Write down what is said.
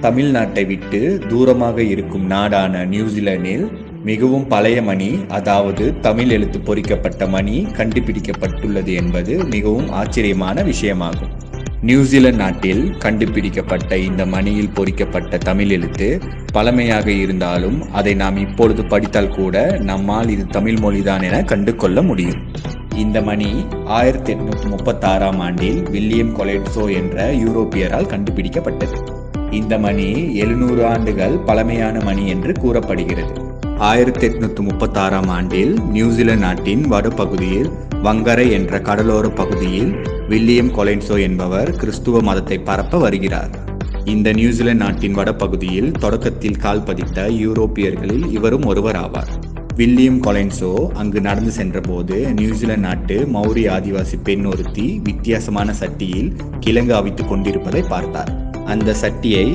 தமிழ்நாட்டை விட்டு தூரமாக இருக்கும் நாடான நியூசிலாந்தில் மிகவும் பழைய மணி, அதாவது தமிழ் எழுத்து பொறிக்கப்பட்ட மணி கண்டுபிடிக்கப்பட்டுள்ளது என்பது மிகவும் ஆச்சரியமான விஷயமாகும். நியூசிலாந்து நாட்டில் கண்டுபிடிக்கப்பட்ட இந்த மணியில் பொறிக்கப்பட்ட தமிழ் எழுத்து பழமையாக இருந்தாலும் அதை நாம் இப்பொழுது படித்தால் கூட நம்மால் இது தமிழ் மொழிதான் என கண்டு கொள்ள முடியும். இந்த மணி 1836ஆம் ஆண்டில் வில்லியம் கொலெட்ஸோ என்ற யூரோப்பியரால் கண்டுபிடிக்கப்பட்டது. இந்த மணி 700 ஆண்டுகள் பழமையான மணி என்று கூறப்படுகிறது. 1836ஆம் ஆண்டில் நியூசிலாந்து நாட்டின் வடபகுதியில் வங்கரை என்ற கடலோர பகுதியில் வில்லியம் கொலெட்ஸோ என்பவர் கிறிஸ்துவ மதத்தை பரப்ப வருகிறார். இந்த நியூசிலாந்து நாட்டின் வடபகுதியில் தொடக்கத்தில் கால் பதித்த யூரோப்பியர்களில் இவரும் ஒருவர் ஆவார். வில்லியம் கொலெட்ஸோ அங்கு நடந்து சென்றபோது நியூசிலாந்து நாட்டு மௌரி ஆதிவாசி பெண் ஒருத்தி வித்தியாசமான சட்டியில் கிழங்கு அவித்துக் கொண்டிருப்பதை பார்த்தார். அந்த சட்டியை